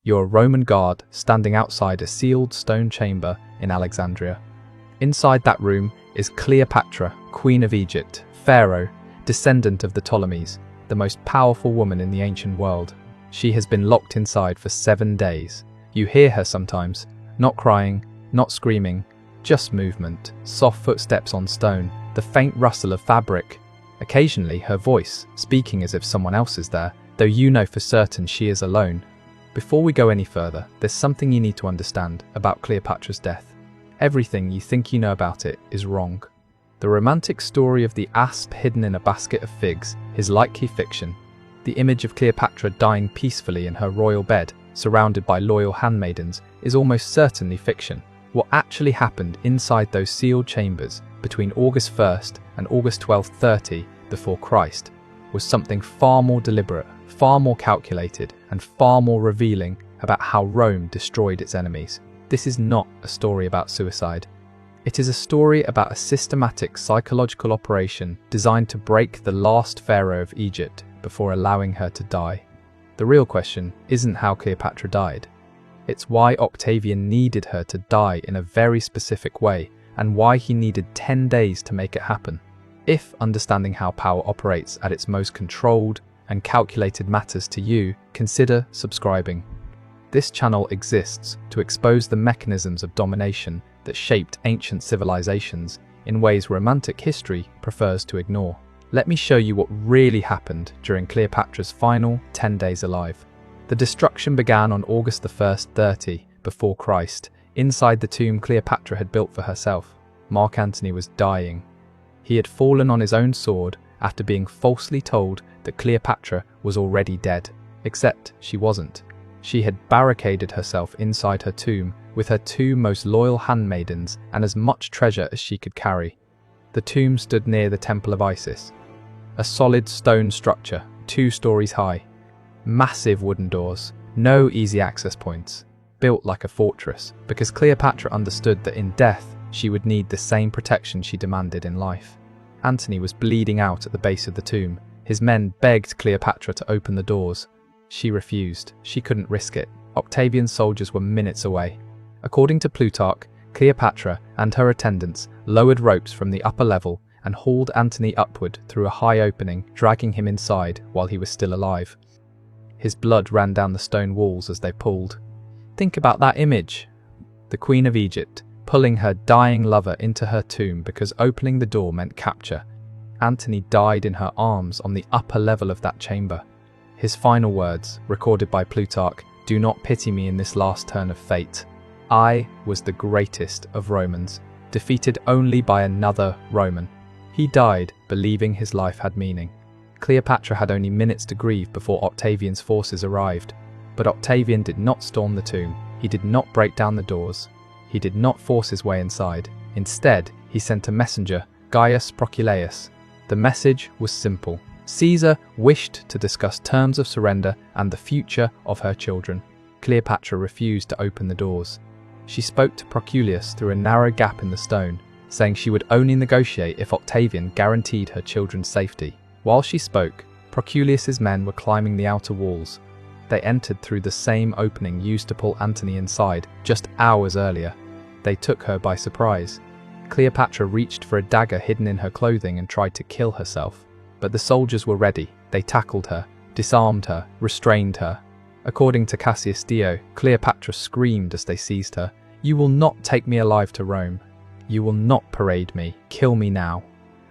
You're a Roman guard standing outside a sealed stone chamber in Alexandria. Inside that room is Cleopatra, Queen of Egypt, Pharaoh, descendant of the Ptolemies, the most powerful woman in the ancient world. She has been locked inside for 7 days. You hear her sometimes, not crying, not screaming, just movement, soft footsteps on stone, the faint rustle of fabric. Occasionally her voice, speaking as if someone else is there, though you know for certain she is alone. Before we go any further, there's something you need to understand about Cleopatra's death. Everything you think you know about it is wrong. The romantic story of the asp hidden in a basket of figs is likely fiction. The image of Cleopatra dying peacefully in her royal bed, surrounded by loyal handmaidens, is almost certainly fiction. What actually happened inside those sealed chambers between August 1st and August 12th 30 before Christ was something far more deliberate, far more calculated, and far more revealing about how Rome destroyed its enemies. This is not a story about suicide. It is a story about a systematic psychological operation designed to break the last pharaoh of Egypt before allowing her to die. The real question isn't how Cleopatra died. It's why Octavian needed her to die in a very specific way, and why he needed 10 days to make it happen. If understanding how power operates at its most controlled and calculated matters to you, consider subscribing. This channel exists to expose the mechanisms of domination that shaped ancient civilizations in ways romantic history prefers to ignore. Let me show you what really happened during Cleopatra's final 10 days alive. The destruction began on August 1st 30 before Christ, inside the tomb Cleopatra had built for herself. Mark Antony was dying. He had fallen on his own sword after being falsely told that Cleopatra was already dead, except she wasn't. She had barricaded herself inside her tomb with her 2 most loyal handmaidens and as much treasure as she could carry. The tomb stood near the Temple of Isis, a solid stone structure, 2 stories high. Massive wooden doors, no easy access points, built like a fortress, because Cleopatra understood that in death she would need the same protection she demanded in life. Antony was bleeding out at the base of the tomb. His men begged Cleopatra to open the doors. She refused. She couldn't risk it. Octavian's soldiers were minutes away. According to Plutarch, Cleopatra and her attendants lowered ropes from the upper level and hauled Antony upward through a high opening, dragging him inside while he was still alive. His blood ran down the stone walls as they pulled. Think about that image. The Queen of Egypt, pulling her dying lover into her tomb because opening the door meant capture. Antony died in her arms on the upper level of that chamber. His final words, recorded by Plutarch, "Do not pity me in this last turn of fate. I was the greatest of Romans, defeated only by another Roman." He died believing his life had meaning. Cleopatra had only minutes to grieve before Octavian's forces arrived. But Octavian did not storm the tomb. He did not break down the doors. He did not force his way inside. Instead, he sent a messenger, Gaius Proculaeus. The message was simple. Caesar wished to discuss terms of surrender and the future of her children. Cleopatra refused to open the doors. She spoke to Proculaeus through a narrow gap in the stone, saying she would only negotiate if Octavian guaranteed her children's safety. While she spoke, Proculaeus's men were climbing the outer walls. They entered through the same opening used to pull Antony inside just hours earlier. They took her by surprise. Cleopatra reached for a dagger hidden in her clothing and tried to kill herself. But the soldiers were ready. They tackled her, disarmed her, restrained her. According to Cassius Dio, Cleopatra screamed as they seized her, "You will not take me alive to Rome. You will not parade me. Kill me now."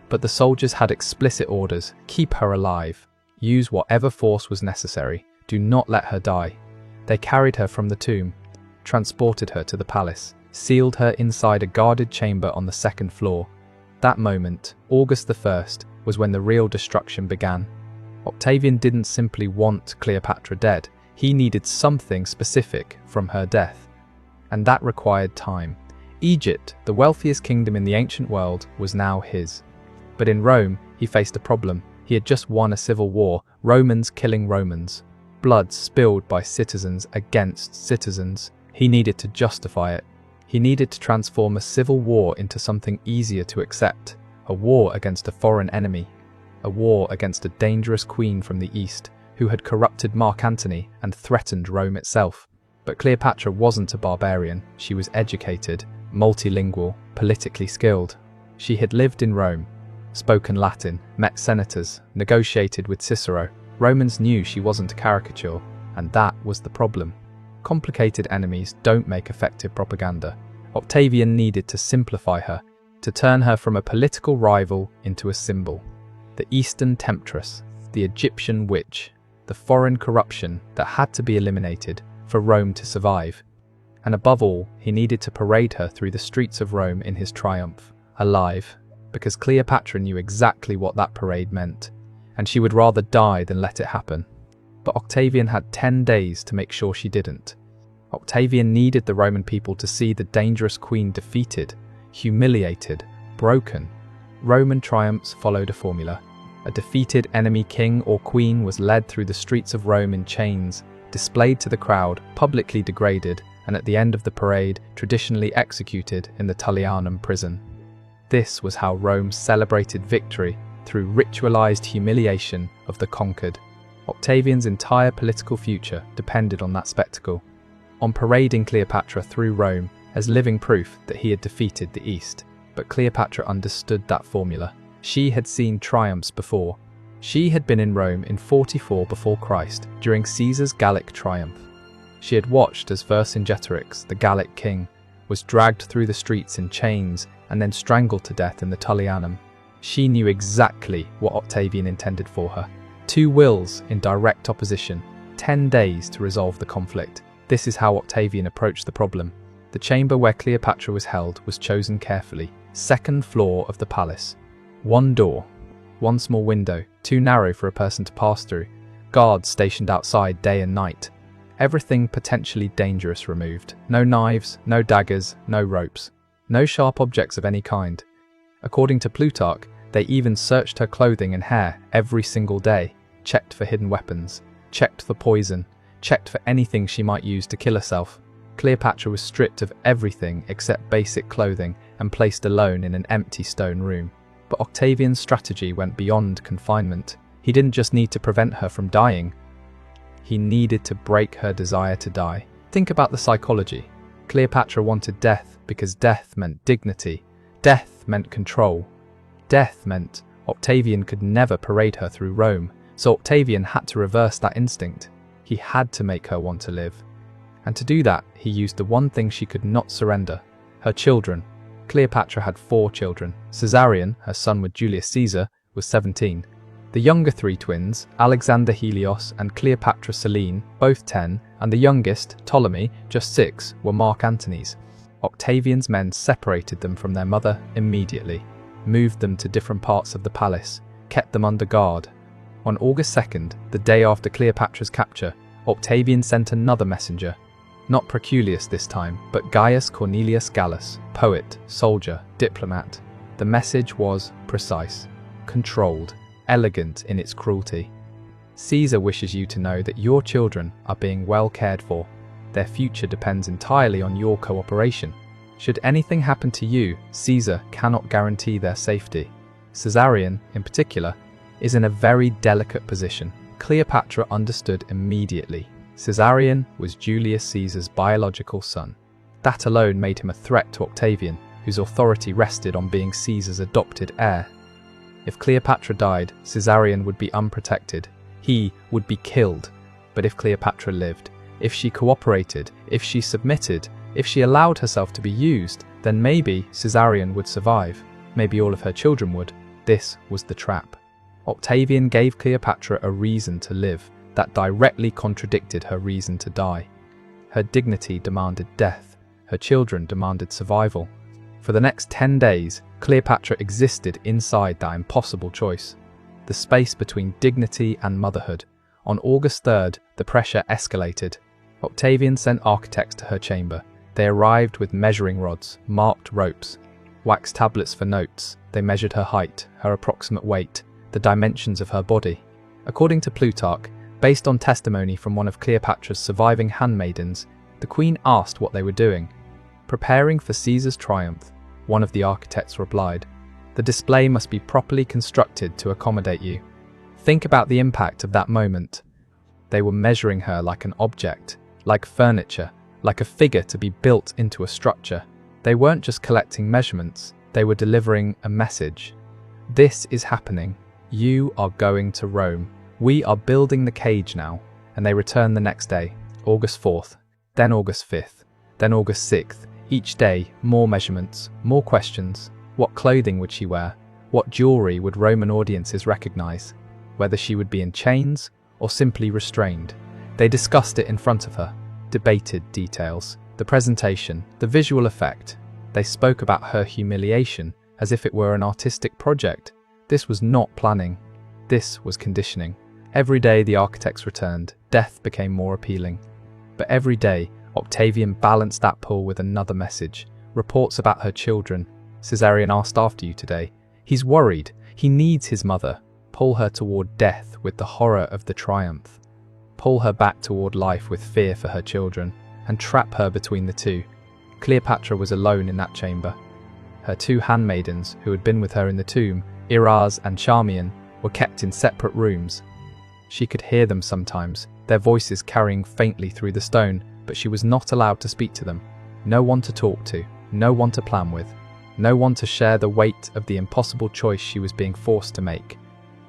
But the soldiers had explicit orders: keep her alive. Use whatever force was necessary. Do not let her die. They carried her from the tomb, transported her to the palace, sealed her inside a guarded chamber on the 2nd floor. That moment, August 1st, was when the real destruction began. Octavian didn't simply want Cleopatra dead. He needed something specific from her death. And that required time. Egypt, the wealthiest kingdom in the ancient world, was now his. But in Rome, he faced a problem. He had just won a civil war, Romans killing Romans. Blood spilled by citizens against citizens. He needed to justify it. He needed to transform a civil war into something easier to accept. A war against a foreign enemy. A war against a dangerous queen from the east, who had corrupted Mark Antony and threatened Rome itself. But Cleopatra wasn't a barbarian. She was educated, multilingual, politically skilled. She had lived in Rome, spoken Latin, met senators, negotiated with Cicero. Romans knew she wasn't a caricature, and that was the problem. Complicated enemies don't make effective propaganda. Octavian needed to simplify her, to turn her from a political rival into a symbol. The Eastern temptress, the Egyptian witch, the foreign corruption that had to be eliminated for Rome to survive. And above all, he needed to parade her through the streets of Rome in his triumph, alive, because Cleopatra knew exactly what that parade meant, and she would rather die than let it happen. But Octavian had 10 days to make sure she didn't. Octavian needed the Roman people to see the dangerous queen defeated, humiliated, broken. Roman triumphs followed a formula. A defeated enemy king or queen was led through the streets of Rome in chains, displayed to the crowd, publicly degraded, and at the end of the parade, traditionally executed in the Tullianum prison. This was how Rome celebrated victory, through ritualized humiliation of the conquered. Octavian's entire political future depended on that spectacle, on parading Cleopatra through Rome as living proof that he had defeated the East. But Cleopatra understood that formula. She had seen triumphs before. She had been in Rome in 44 before Christ, during Caesar's Gallic triumph. She had watched as Vercingetorix, the Gallic king, was dragged through the streets in chains and then strangled to death in the Tullianum. She knew exactly what Octavian intended for her. Two wills in direct opposition, 10 days to resolve the conflict. This is how Octavian approached the problem. The chamber where Cleopatra was held was chosen carefully. Second floor of the palace. One door, one small window, too narrow for a person to pass through. Guards stationed outside day and night. Everything potentially dangerous removed. No knives, no daggers, no ropes. No sharp objects of any kind. According to Plutarch, they even searched her clothing and hair every single day, checked for hidden weapons, checked for poison, checked for anything she might use to kill herself. Cleopatra was stripped of everything except basic clothing and placed alone in an empty stone room. But Octavian's strategy went beyond confinement. He didn't just need to prevent her from dying. He needed to break her desire to die. Think about the psychology. Cleopatra wanted death because death meant dignity. Death meant control. Death meant Octavian could never parade her through Rome, so Octavian had to reverse that instinct. He had to make her want to live. And to do that, he used the one thing she could not surrender: her children. Cleopatra had 4 children. Caesarion, her son with Julius Caesar, was 17. The younger 3 twins, Alexander Helios and Cleopatra Selene, both 10, and the youngest, Ptolemy, just 6, were Mark Antony's. Octavian's men separated them from their mother immediately, moved them to different parts of the palace, kept them under guard. On August 2nd, the day after Cleopatra's capture, Octavian sent another messenger. Not Proculius this time, but Gaius Cornelius Gallus, poet, soldier, diplomat. The message was precise, controlled, elegant in its cruelty. Caesar wishes you to know that your children are being well cared for. Their future depends entirely on your cooperation. Should anything happen to you, Caesar cannot guarantee their safety. Caesarion, in particular, is in a very delicate position. Cleopatra understood immediately. Caesarion was Julius Caesar's biological son. That alone made him a threat to Octavian, whose authority rested on being Caesar's adopted heir. If Cleopatra died, Caesarion would be unprotected. He would be killed. But if Cleopatra lived, if she cooperated, if she submitted, if she allowed herself to be used, then maybe Caesarion would survive. Maybe all of her children would. This was the trap. Octavian gave Cleopatra a reason to live that directly contradicted her reason to die. Her dignity demanded death. Her children demanded survival. For the next 10 days, Cleopatra existed inside that impossible choice. The space between dignity and motherhood. On August 3rd, the pressure escalated. Octavian sent architects to her chamber. They arrived with measuring rods, marked ropes, wax tablets for notes. They measured her height, her approximate weight, the dimensions of her body. According to Plutarch, based on testimony from one of Cleopatra's surviving handmaidens, the queen asked what they were doing. Preparing for Caesar's triumph, one of the architects replied. The display must be properly constructed to accommodate you. Think about the impact of that moment. They were measuring her like an object, like furniture, like a figure to be built into a structure. They weren't just collecting measurements, they were delivering a message. This is happening. You are going to Rome. We are building the cage now. And they returned the next day, August 4th, then August 5th, then August 6th. Each day, more measurements, more questions. What clothing would she wear? What jewelry would Roman audiences recognize? Whether she would be in chains or simply restrained. They discussed it in front of her, debated details, the presentation, the visual effect. They spoke about her humiliation as if it were an artistic project. This was not planning. This was conditioning. Every day the architects returned, death became more appealing. But every day, Octavian balanced that pull with another message. Reports about her children. Caesarion asked after you today. He's worried. He needs his mother. Pull her toward death with the horror of the triumph. Pull her back toward life with fear for her children, and trap her between the two. Cleopatra was alone in that chamber. Her two handmaidens, who had been with her in the tomb, Iraz and Charmian, were kept in separate rooms. She could hear them sometimes, their voices carrying faintly through the stone, but she was not allowed to speak to them. No one to talk to, no one to plan with, no one to share the weight of the impossible choice she was being forced to make.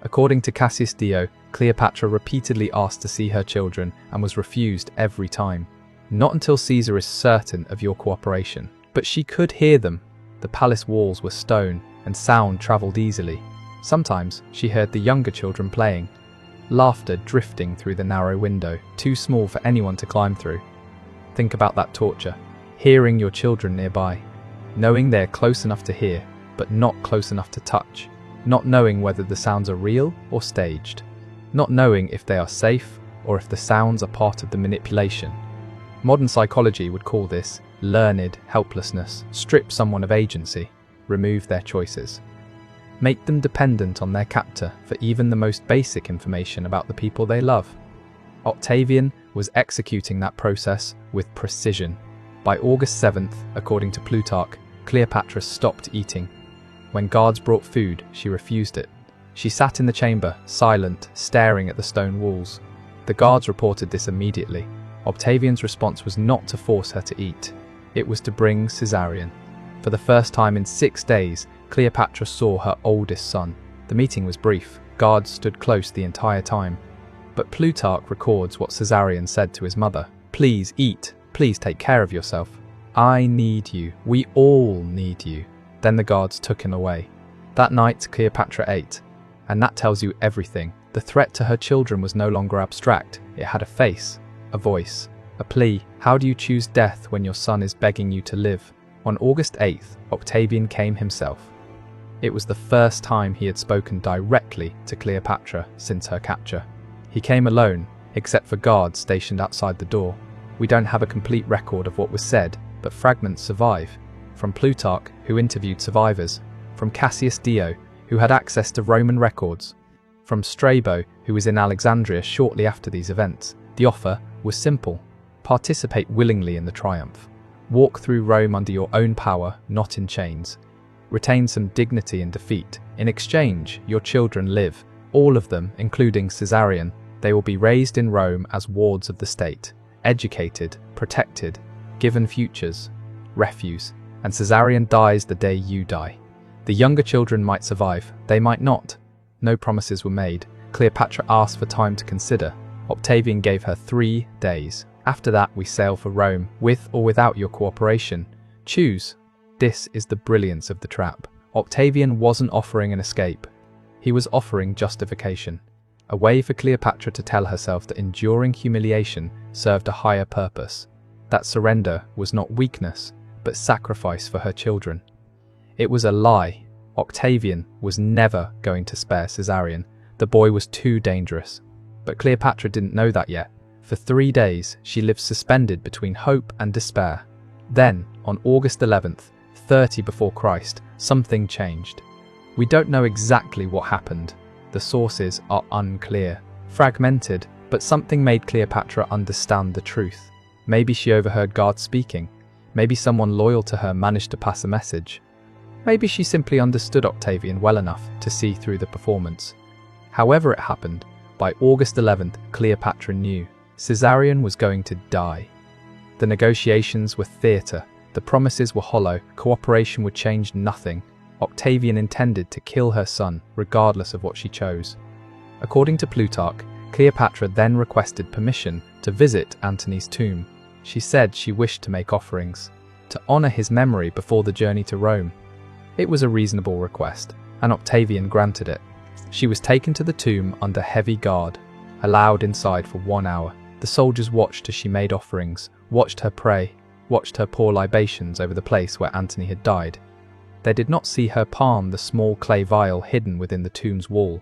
According to Cassius Dio, Cleopatra repeatedly asked to see her children and was refused every time. Not until Caesar is certain of your cooperation. But she could hear them. The palace walls were stone, and sound travelled easily. Sometimes she heard the younger children playing. Laughter drifting through the narrow window, too small for anyone to climb through. Think about that torture. Hearing your children nearby. Knowing they're close enough to hear, but not close enough to touch. Not knowing whether the sounds are real or staged. Not knowing if they are safe or if the sounds are part of the manipulation. Modern psychology would call this learned helplessness. Strip someone of agency. Remove their choices. Make them dependent on their captor for even the most basic information about the people they love. Octavian was executing that process with precision. By August 7th, according to Plutarch, Cleopatra stopped eating. When guards brought food, she refused it. She sat in the chamber, silent, staring at the stone walls. The guards reported this immediately. Octavian's response was not to force her to eat. It was to bring Caesarion. For the first time in 6 days, Cleopatra saw her oldest son. The meeting was brief. Guards stood close the entire time. But Plutarch records what Caesarion said to his mother. Please eat. Please take care of yourself. I need you. We all need you. Then the guards took him away. That night, Cleopatra ate. And that tells you everything. The threat to her children was no longer abstract. It had a face, a voice, a plea. How do you choose death when your son is begging you to live? On August 8th, Octavian came himself. It was the first time he had spoken directly to Cleopatra since her capture. He came alone, except for guards stationed outside the door. We don't have a complete record of what was said, but fragments survive. From Plutarch, who interviewed survivors. From Cassius Dio, who had access to Roman records. From Strabo, who was in Alexandria shortly after these events. The offer was simple. Participate willingly in the triumph. Walk through Rome under your own power, not in chains. Retain some dignity in defeat. In exchange, your children live. All of them, including Caesarion. They will be raised in Rome as wards of the state. Educated, protected, given futures, refuse. And Caesarion dies the day you die. The younger children might survive. They might not. No promises were made. Cleopatra asked for time to consider. Octavian gave her 3 days. After that, we sail for Rome, with or without your cooperation. Choose. This is the brilliance of the trap. Octavian wasn't offering an escape. He was offering justification. A way for Cleopatra to tell herself that enduring humiliation served a higher purpose. That surrender was not weakness, but sacrifice for her children. It was a lie. Octavian was never going to spare Caesarion. The boy was too dangerous. But Cleopatra didn't know that yet. For 3 days, she lived suspended between hope and despair. Then, on August 11th, 30 before Christ, something changed. We don't know exactly what happened. The sources are unclear, fragmented, but something made Cleopatra understand the truth. Maybe she overheard guards speaking. Maybe someone loyal to her managed to pass a message. Maybe she simply understood Octavian well enough to see through the performance. However it happened, by August 11th, Cleopatra knew. Caesarion was going to die. The negotiations were theatre, the promises were hollow, cooperation would change nothing. Octavian intended to kill her son, regardless of what she chose. According to Plutarch, Cleopatra then requested permission to visit Antony's tomb. She said she wished to make offerings, to honour his memory before the journey to Rome. It was a reasonable request, and Octavian granted it. She was taken to the tomb under heavy guard, allowed inside for 1 hour. The soldiers watched as she made offerings, watched her pray, watched her pour libations over the place where Antony had died. They did not see her palm the small clay vial hidden within the tomb's wall.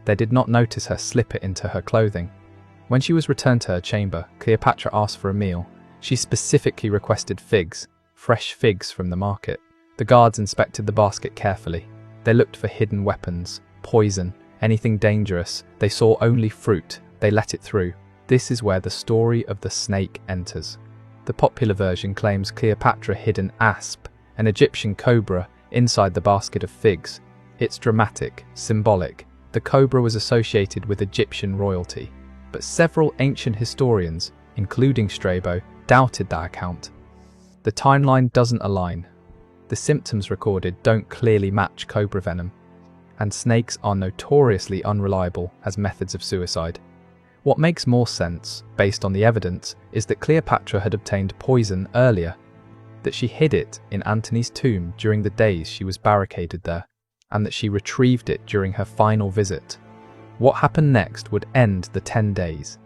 They did not notice her slip it into her clothing. When she was returned to her chamber, Cleopatra asked for a meal. She specifically requested figs, fresh figs from the market. The guards inspected the basket carefully. They looked for hidden weapons, poison, anything dangerous. They saw only fruit. They let it through. This is where the story of the snake enters. The popular version claims Cleopatra hid an asp, an Egyptian cobra, inside the basket of figs. It's dramatic, symbolic. The cobra was associated with Egyptian royalty, but several ancient historians, including Strabo, doubted that account. The timeline doesn't align. The symptoms recorded don't clearly match cobra venom, and snakes are notoriously unreliable as methods of suicide. What makes more sense, based on the evidence, is that Cleopatra had obtained poison earlier, that she hid it in Antony's tomb during the days she was barricaded there, and that she retrieved it during her final visit. What happened next would end the 10 days,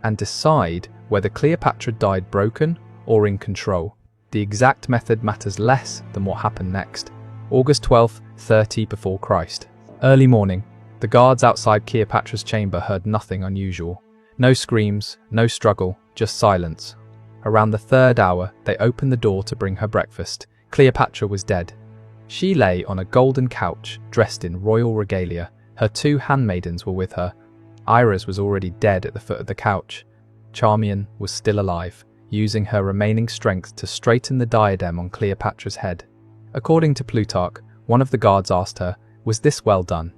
and decide whether Cleopatra died broken or in control. The exact method matters less than what happened next. August 12th, 30 before Christ. Early morning. The guards outside Cleopatra's chamber heard nothing unusual. No screams, no struggle, just silence. Around the 3rd hour, they opened the door to bring her breakfast. Cleopatra was dead. She lay on a golden couch, dressed in royal regalia. Her 2 handmaidens were with her. Iris was already dead at the foot of the couch. Charmian was still alive, using her remaining strength to straighten the diadem on Cleopatra's head. According to Plutarch, one of the guards asked her, "Was this well done?"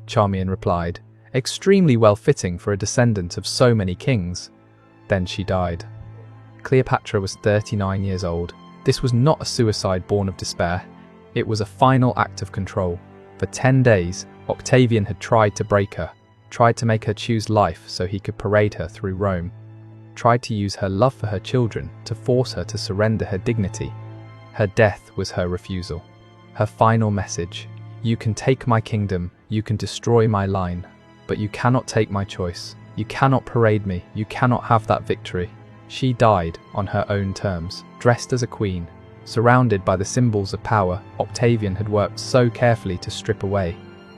Charmian replied, "Extremely well-fitting for a descendant of so many kings." Then she died. Cleopatra was 39 years old. This was not a suicide born of despair. It was a final act of control. For 10 days, Octavian had tried to break her, tried to make her choose life so he could parade her through Rome, tried to use her love for her children to force her to surrender her dignity. Her death was her refusal. Her final message: "You can take my kingdom, you can destroy my line, but you cannot take my choice. You cannot parade me, you cannot have that victory." She died on her own terms, dressed as a queen, surrounded by the symbols of power Octavian had worked so carefully to strip away.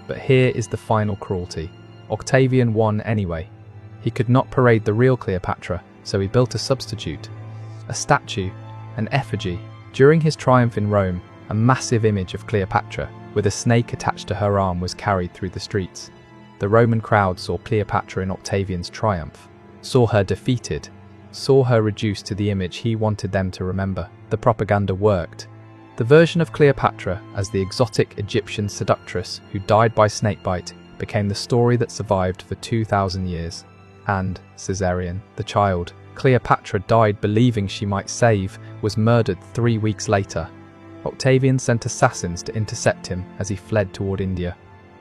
But here is the final cruelty. Octavian won anyway. He could not parade the real Cleopatra, so he built a substitute, a statue, an effigy. During his triumph in Rome, a massive image of Cleopatra, with a snake attached to her arm, was carried through the streets. The Roman crowd saw Cleopatra in Octavian's triumph, saw her defeated, saw her reduced to the image he wanted them to remember. The propaganda worked. The version of Cleopatra as the exotic Egyptian seductress who died by snakebite became the story that survived for 2,000 years. And Caesarion, the child Cleopatra died believing she might save, was murdered 3 weeks later. Octavian sent assassins to intercept him as he fled toward India.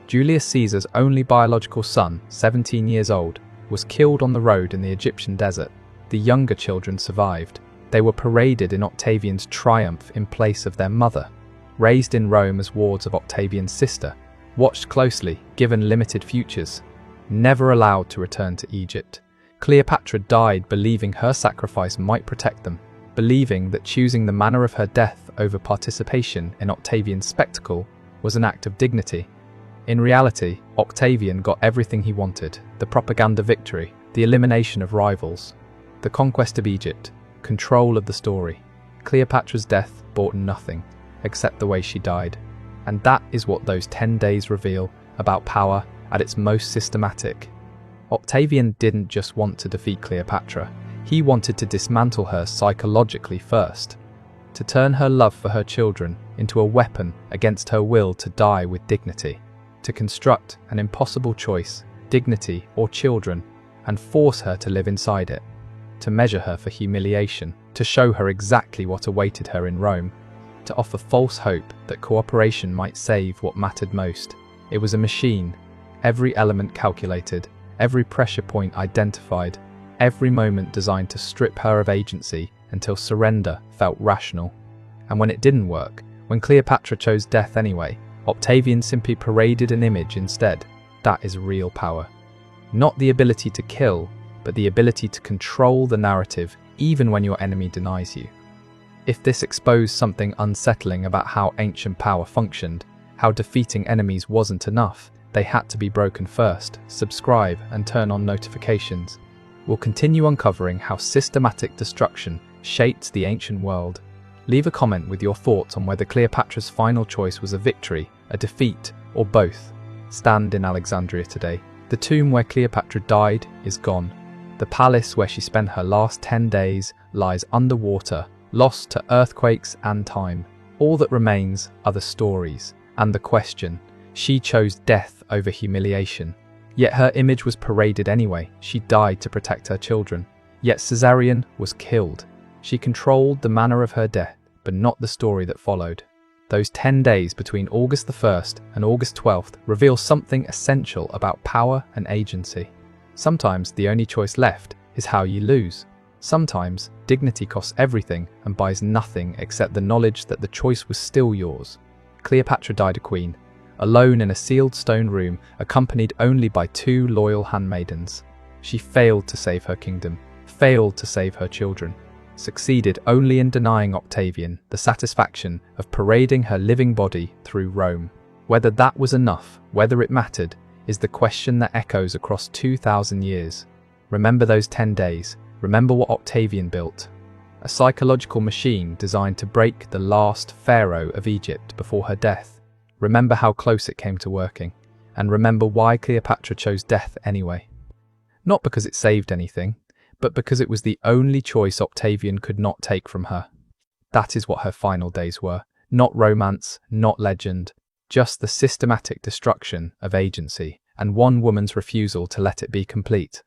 Julius Caesar's only biological son, 17 years old, was killed on the road in the Egyptian desert. The younger children survived. They were paraded in Octavian's triumph in place of their mother. Raised in Rome as wards of Octavian's sister, watched closely, given limited futures, never allowed to return to Egypt. Cleopatra died believing her sacrifice might protect them, believing that choosing the manner of her death over participation in Octavian's spectacle was an act of dignity. In reality, Octavian got everything he wanted: the propaganda victory, the elimination of rivals, the conquest of Egypt, control of the story. Cleopatra's death brought nothing except the way she died. And that is what those 10 days reveal about power at its most systematic. Octavian didn't just want to defeat Cleopatra, he wanted to dismantle her psychologically first, to turn her love for her children into a weapon against her will to die with dignity, to construct an impossible choice, dignity or children, and force her to live inside it. to measure her for humiliation, to show her exactly what awaited her in Rome, to offer false hope that cooperation might save what mattered most. It was a machine, every element calculated, every pressure point identified, every moment designed to strip her of agency until surrender felt rational. And when it didn't work, when Cleopatra chose death anyway, Octavian simply paraded an image instead. That is real power. Not the ability to kill, but the ability to control the narrative even when your enemy denies you. If this exposed something unsettling about how ancient power functioned, how defeating enemies wasn't enough, they had to be broken first, subscribe and turn on notifications. We'll continue uncovering how systematic destruction shaped the ancient world. Leave a comment with your thoughts on whether Cleopatra's final choice was a victory, a defeat, or both. Stand in Alexandria today. The tomb where Cleopatra died is gone. The palace where she spent her last 10 days lies underwater, lost to earthquakes and time. All that remains are the stories and the question. She chose death over humiliation. Yet her image was paraded anyway. She died to protect her children. Yet Caesarion was killed. She controlled the manner of her death, but not the story that followed. Those 10 days between August the 1st and August 12th reveal something essential about power and agency. Sometimes the only choice left is how you lose. Sometimes dignity costs everything and buys nothing except the knowledge that the choice was still yours. Cleopatra died a queen, alone in a sealed stone room, accompanied only by 2 loyal handmaidens. She failed to save her kingdom, failed to save her children, succeeded only in denying Octavian the satisfaction of parading her living body through Rome. Whether that was enough, whether it mattered, is the question that echoes across 2,000 years. Remember those 10 days. Remember what Octavian built. A psychological machine designed to break the last pharaoh of Egypt before her death. Remember how close it came to working. And remember why Cleopatra chose death anyway. Not because it saved anything, but because it was the only choice Octavian could not take from her. That is what her final days were. Not romance, not legend, just the systematic destruction of agency, and one woman's refusal to let it be complete.